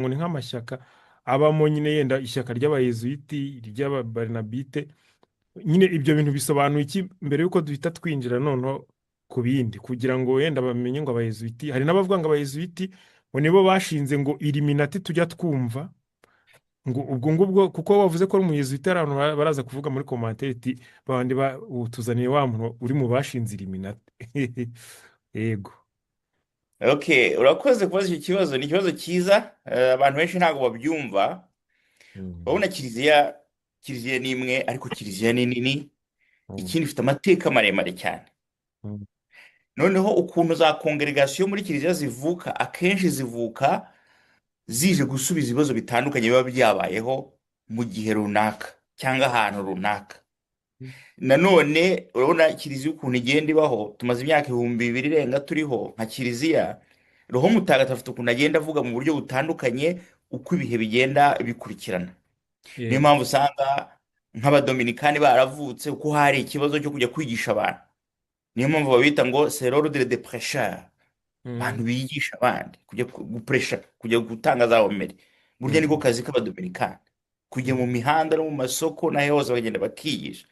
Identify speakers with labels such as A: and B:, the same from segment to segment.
A: ngo ni nk'amashyaka abamo nyine yenda ishyaka ry'abayezuwiti, ry'ababarinabite. Nyine ibyo bintu bisobanuye iki mbere y'uko duhita twinjira noneho ku bindi, kugira ngo wenda bamenye ngo abayezuwiti, hari n'abavuga ngo abayezuwiti ngo nibo bashinze ngo iliminati tujya twumva, ngo ubwo ngubwo kuko wavuze ko ari umuyezuwiti, hari abantu baraza kuvuga muri komantere iti babandi tuzaniye wa muntu uri mu bashinze iliminati. Yego.
B: Okay, urakoze kubaza icyo kibazo. Ni ikibazo cyiza, abantu benshi ntabwo babyumva.
A: Mm,
B: Urabona kiliziya ni imwe, ariko kiliziya ni nini,
A: mm,
B: ikindi ifite amateka maremare cyane.
A: mm,
B: Noneho ukuntu za kongregasiyo muri kiliziya zivuka, akenshi zivuka zije gusubiza ibibazo bitandukanye biba byabayeho mu gihe runaka cyangwa ahantu runaka. Nanone urabona kiliziya ukuntu igenda ibaho, tumaze imyaka 2000 irenga turiho nka kiliziya. Roho Mutagatifu afite ukuntu agenda avuga mu buryo butandukanye uko ibihe bigenda bikurikirana. Niyo
A: yego.
B: mpamvu usanga nk'abadominikani baravutse uko hari ikibazo cyo kujya kwigisha abantu. Niyo mpamvu babita ngo c'est l'ordre de prêcheurs, abantu
A: Mm,
B: bigisha abandi kujya gupresha, kujya gutanga za homeri. Burya niko
A: mm,
B: kazi k'abadominikani, kujya mu
A: mm,
B: mihanda no mu masoko n'aho hose bagenda bakigisha.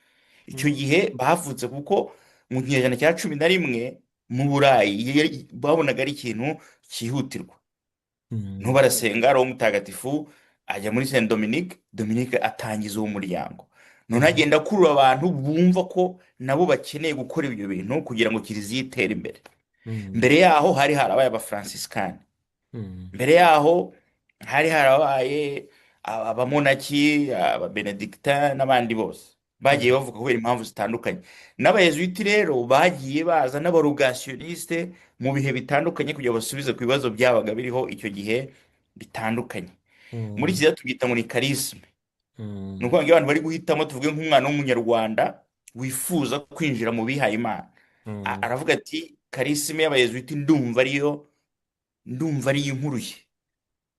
B: Icyo
A: mm,
B: gihe bavutse kuko mu kinyejana cya 11 mu Burayi babonaga ari ikintu cyihutirwa. Niho
A: mm,
B: barasenga, roho mutagatifu ajya muri Saint Dominique, Dominique atangiza uwo muryango. None
A: mm,
B: agenda akurura abantu bumva ko nabo bakeneye gukora ibyo bintu kugira ngo kiliziya itere imbere.
A: mm,
B: Mbere yaho hari harabaye abafransisikani,
A: mm,
B: mbere yaho hari harabaye abamonaki, ababenedikita n'abandi bose bagiye
A: mm,
B: bavuga kubera impamvu zitandukanye. N'abayezuwiti rero bagiye baza n'abarogasiyoniste mu bihe bitandukanye kugira ngo basubize ku bibazo byabaga biriho icyo gihe bitandukanye. Muri
A: mm,
B: kiliziya tubyita ngo ni karisime. Ni
A: mm,
B: ukuvuga ngo iyo abantu bari guhitamo, tuvuge nk'umwana w'umunyarwanda wifuza kwinjira mu bihaye Imana,
A: mm,
B: aravuga ati karisime y'abayezuwiti ndumva ariyo inkuruye.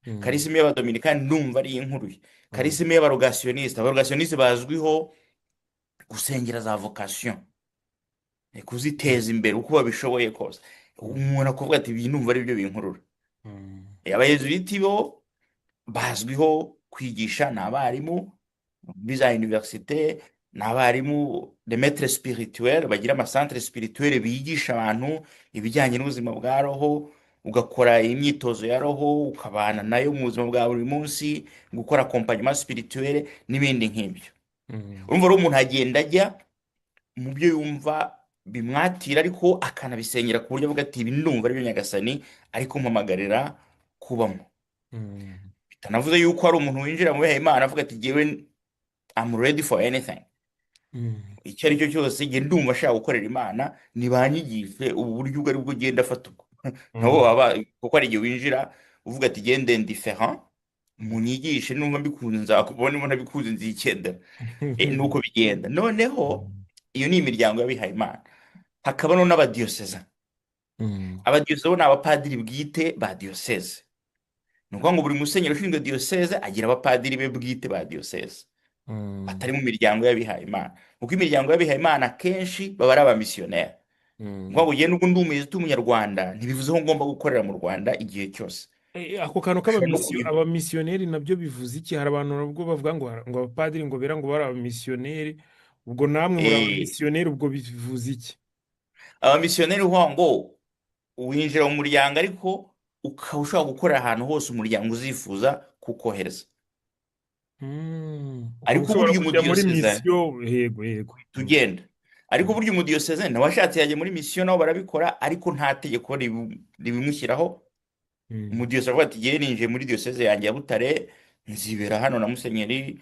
A: mm,
B: Karisime y'abadominikani ndumva ariyo inkuruye.
A: mm,
B: Karisime y'abarogasiyoniste bazwiho gusengera za vocation, kuziteza imbere uko babishoboye kose. Umuntu akavuga ati ibi ndumva ari byo binkurura.
A: mm,
B: Abayezuwiti bo bazwiho kwigisha, ni abarimu muri za universite, ni abarimu de maître spirituel, bagira amasantere spirituel bigisha abantu ibijyanye n'ubuzima bwa roho, ugakora imyitozo ya roho ukabana nayo mu buzima bwa buri munsi, gukora accompagnement spirituel n'ibindi nk'ibyo.
A: mm,
B: Urumva rero umuntu agenda ajya mu byo yumva bimwatira, ariko akanabisengera ku buryo avuga ati ibi ndumva ari byo Nyagasani ariko mpamagarira kubamo.
A: mm,
B: Bitanavuze yuko hari umuntu winjira mu bihaye Imana avuga ati jyewe I'm ready for anything,
A: mm,
B: icyo ari cyo cyose njye ndumva ashaka gukorera Imana, nibanyigishe ubu buryo ubwo ari bwo genda afata ubwo. Nabo
A: mm,
B: baba, kuko hari igihe winjira uvuga ati gende indifférent, munyigishe numva mbikunze nzakubona, niba ntabikunze nzikendera. Nuko bigenda. Noneho
A: mm,
B: iyo ni imiryango y'abihaye Imana. Hakaba no n'abadiyoseza.
A: mm,
B: Abadiyoseze bo ni abapadiri bwite ba diyoseze. Ni ukuvuga ngo buri musenyeri ushinzwe diyoseze agira abapadiri be bwite ba diyoseze,
A: mm,
B: batari mu miryango y'abihaye Imana. Kuko imiryango y'abihaye Imana akenshi baba ari abamisiyoneri. Ni ukuvuga
A: mm.
B: ngo njyewe nubwo ndi umuyezuwiti w'umunyarwanda ntibivuze ko ngomba gukorera mu Rwanda igihe cyose.
A: Ako kantu
B: Ushobora no kubiha.
A: abamisiyoneri nabyo bivuze iki? Hari abantu nabwo bavuga ngo abapadiri ngo bera ngo bari abamisiyoneri, ubwo namwe muri
B: Eh,
A: abamisiyoneri ubwo bivuze iki?
B: abamisiyoneri uvuga ngo winjira mu muryango, ariko ukaba ushobora gukorera ahantu hose umuryango uzifuza kukohereza.
A: Ukaba
B: Ariko
A: ushobora
B: burya
A: kujya muri
B: umudiyoseze
A: misiyo, yego yego.
B: tugenda. Ariko burya umudiyoseze nawe ashatse yajya muri misiyo, nabo barabikora, ariko nta tegeko ribimushyiraho.
A: Mm,
B: Umudiyoseze avuga ati ngewe ninjiye muri diyoseze yanjye ya Butare, nzibera hano na musenyeri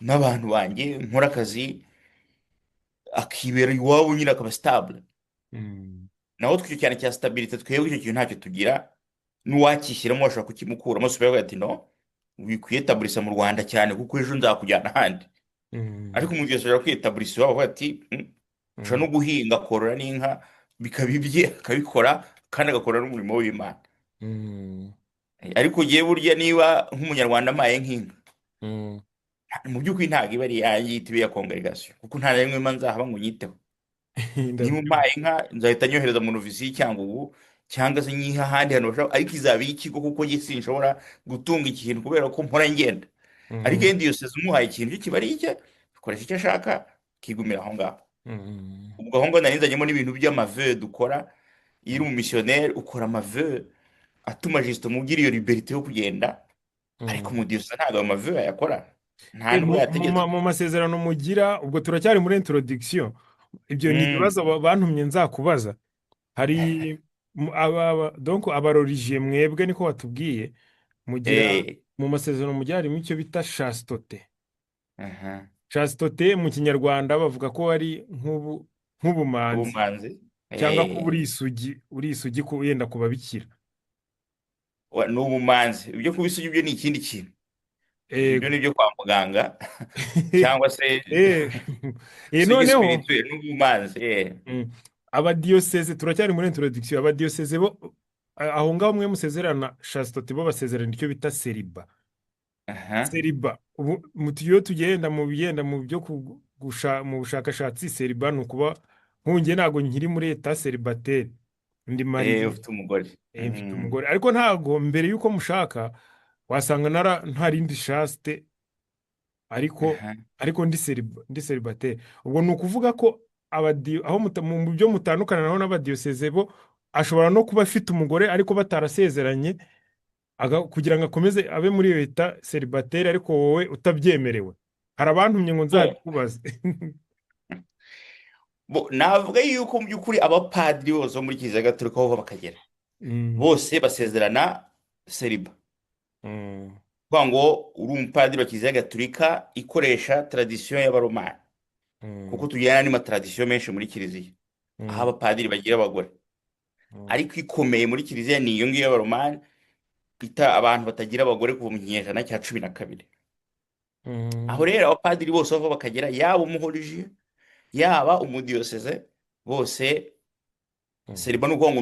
B: n'abantu banjye nkora akazi, akibera iwabo nyine akaba stable.
A: mm,
B: Naho twicyo cyane cya stabilité, twebwe icyo kintu ntacyo tugira. N'uwakishyiramo bashobora kukimukuramo, si ukuvuga ati no wikwiyetabulisa mu Rwanda cyane kuko ejo nzakujyana ahandi.
A: mm,
B: Ariko umudiyoseze ashobora kwiyetabulisa iwabo, avuga ati ushobora no
A: mm,
B: guhinga akorora n'inka bikaba ibye akabikora, kandi agakora n'umurimo w'Imana.
A: mm,
B: Ariko ugiye burya niba nk'umunyarwanda amaye nk'inka,
A: mm.
B: mu by'ukuri ntabwo iba ari iyanjye, ihita iba iya congregation, kuko nta na rimwe mba nzahaba ngo nyiteho. Niba
A: Ndabyumva.
B: umpaye inka nzahita nyohereza mu novisi y'Icyangugu cyangwa se nyihe ahandi hantu bashaka, ariko izaba iy'ikigo kuko njye sinshobora gutunga ikintu kubera ko mpora ngenda. Ariko
A: Mhm.
B: iyo diyoseze umuhaye ikintu cye kiba ari icye, akoresha icyo ashaka, kigumira aho ngaho.
A: Mhm.
B: ubwo aho ngaho nari nzanyemo n'ibintu by'amave dukora. Iyo uri umumisiyoneri ukora amave atuma Justin mugira iyo liberite yo kugenda, ariko
A: Mhm.
B: umudiyoseze ntabwo ayo mave yayakora, nta nubwo yategetse.
A: Mu masezerano mugira ubwo turacyari muri introduction, ibyo ni
B: Mm.
A: ibibazo bantumye nzakubaza. Hari donc abarorigiye mwebwe niko watubwiye mugira
B: Eh,
A: mu masezerano mugira harimo icyo bita chasteté.
B: aha.
A: Chasteté mu kinyarwanda bavuga ko ari nk'ubumanzi
B: Ubumanzi.
A: cyangwa kuba
B: Eh,
A: uri isugi yenda ku babikira.
B: ni ubumanzi. Ibyo kuba isugi byo ni ikindi kintu. Ibyo
A: Ego.
B: ni ibyo kwa muganga cyangwa se
A: Eh,
B: isugi
A: noneho
B: spirituel n'ubumanzi.
A: mm, abadiyoseze turacyari muri introduction. Abadiyoseze bo aho ngaho mwe musezerana chasteté, bo basezerana icyo bita seriba.
B: Aha.
A: Seriba ubu iyo tugenda mu bigenda mu byo mu bushakashatsi, seriba ni ukuba nkunge ntabwo nkiri muri eta seribateri, ndi mariye,
B: Ufite umugore.
A: mfite
B: Mm.
A: umugore, ariko ntabwo mbere y'uko mushaka wasanga nta rindi shaste, ariko
B: Aha.
A: ndi seribateri. Ubwo ni ukuvuga ko aho mu byo mutandukana naho n'abadiyoseze bo, ashobora no kuba afite umugore ariko batarasezeranye, kugira ngo akomeze abe muri iyo leta seribateri, ariko wowe utabyemerewe. Hari abantumye ngo
B: Bon,
A: nzabikubaze.
B: navuga yuko mu by'ukuri abapadiri bose bo muri kiliziya gatolika aho bava bakagera,
A: Mm,
B: bose basezerana seriba.
A: mm,
B: kuvuga ngo uri umupadiri wa kiliziya gatolika ikoresha tradisiyo y'abaromani, kuko
A: mm,
B: tujyana n'andi matradisiyo menshi muri kiliziya aho
A: mm,
B: abapadiri bagira abagore,
A: mm,
B: ariko ikomeye muri kiliziya ni iyo ngiyo y'abaromani, ita abantu batagira abagore kuva mu kinyejana cya 12. Aho
A: mm,
B: rero abapadiri bose bava bakagera, yaba umuhoriji yaba umudiyoseze, bose
A: mm,
B: seriba ni ukuvuga ngo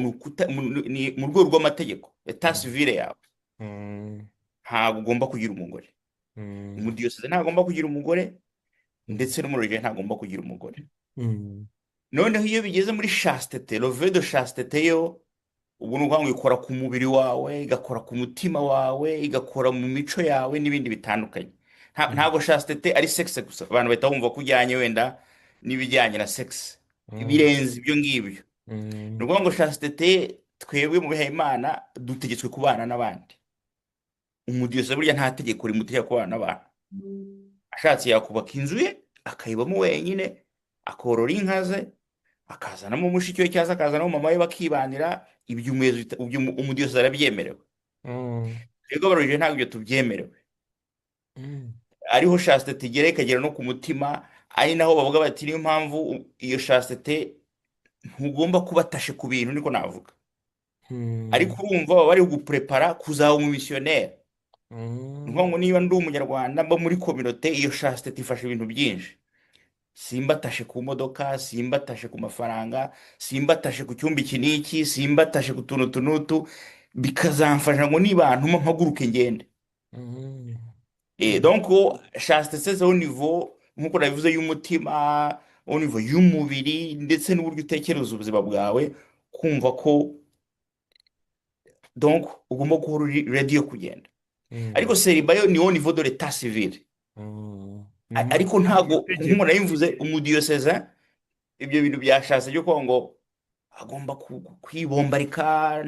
B: ni mu rwego rw'amategeko eta civile yawe,
A: mm,
B: ntabwo ugomba kugira umugore.
A: mm,
B: Umudiyoseze ntagomba kugira umugore,
A: mm,
B: ndetse n'umurorije ntagomba kugira umugore.
A: mm,
B: Noneho iyo bigeze muri chastete, love de chastete yo, ubu ni ukuvuga ngo ikora ku mubiri wawe, igakora ku mutima wawe, igakora mu mico yawe n'ibindi bitandukanye.
A: mm,
B: Ntabwo chastete ari sexe gusa, abantu bahita bumva ko ujyanye wenda n'ibijyanye na sexe,
A: mm,
B: birenze ibyo ngibyo. Ni
A: mm,
B: ukuvuga ngo chastete, twebwe mu bihaye Imana dutegetswe kubana n'abandi. Umudiyoseze burya nta tegeko rimutegeka kubana n'abantu. Ashatse yakubaka inzu ye akayibamo wenyine, akorora inka ze, akazanamo mushiki we cyangwa se akazanamo mama we bakibanira, ibyo umudiyoseze arabyemerewe.
A: mm,
B: Twebwe abarorije ntabwo ibyo tubyemerewe.
A: mm,
B: Ariho chastete igera ikagera no ku mutima, ari naho bavuga bati niyo mpamvu iyo chastete ntugomba kuba atashe ku bintu, niko navuga.
A: mm,
B: Ariko urumva baba bari guprepara kuzaba umumisiyoneri. Ni ukuvuga
A: mm,
B: ngo niba ndi umunyarwanda mba muri kominote, iyo chastete ifasha ibintu byinshi. Simbatashe ku modoka, simbatashe ku mafaranga, simbatashe ku cyumba iki n'iki, simbatashe ku tuntu tunutu, bikazamfasha ngo nibantuma mpaguruke ngende.
A: mm,
B: Donc chastete c'est au niveau nkuko nabivuze y'umutima, au niveau y'umubiri, ndetse n'uburyo utekereza ubuzima bwawe, kumva ko donc ugomba guhora uri ready yo kugenda.
A: mm,
B: Ariko seriba yo ni au niveau de l'état civil.
A: mm.
B: Ariko
A: Ni
B: ntago nk'uko
A: itegeko.
B: nabivuze umudiyoseze, ibyo bintu byashatse byo kuvuga ngo agomba kwibombarika,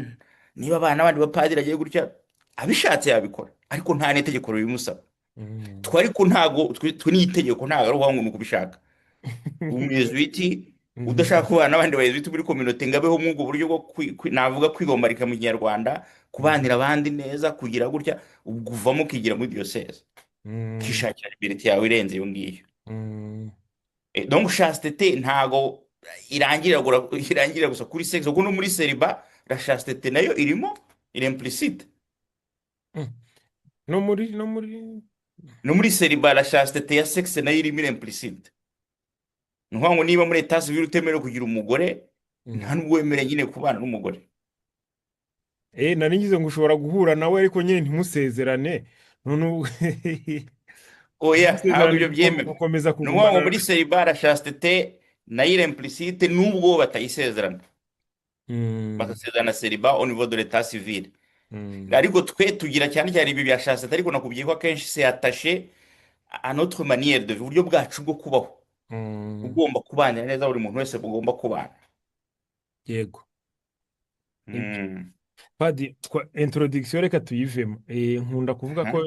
B: niba abana n'abandi bapadiri agiye gutya, abishatse yabikora, ariko nta n'itegeko ribimusaba.
A: Mm.
B: Twe ariko ntago twe n'itegeko ntago ari ukuvuga ngo ni uko ubishaka. Umuyezuwiti udashaka kubana n'abandi bayezuwiti muri kominote ngo abeho muri ubwo buryo bwo navuga kwibombarika mu kinyarwanda, kubanira abandi neza, kugira gutya, ubwo uvamo ukigira muri diyoseze,
A: Mm,
B: ukishakira liberite yawe irenze iyo ngiyo.
A: mm,
B: Donc chastete ntago irangirira gusa kuri sexe, kuko no muri seriba la chastete nayo irimo, iri implicite.
A: mm. No muri
B: No muri seriba la chastete ya sexe nayo irimo, iri implicite. Ni ukuvuga ngo niba muri etat civil utemerewe kugira umugore,
A: mm.
B: nta nubwo wemerewe nyine kubana n'umugore.
A: Nari ngize ngo ushobora guhura nawe ariko nyine ntimusezerane, none
B: Oya, ntabwo
A: ntimusezerane
B: ibyo byemewe.
A: gukomeza
B: Ni ukuvuga ngo
A: kugumana.
B: muri seriba la chastete nayo iri implicite nubwo batayisezerana.
A: Mm,
B: bagasezerana celibat au niveau de l'état civil.
A: mm,
B: Ariko twe tugira cyane cyane ibi bya chasseté, ariko nakubwiye ko akenshi c'est attaché à notre manière de vivre, uburyo bwacu bwo kubaho,
A: mm,
B: ugomba kubanira neza buri muntu wese ugomba kubana.
A: yego. Nibyo.
B: Mm.
A: Padi, introduction reka tuyivemo. Nkunda kuvuga ko
B: Aha.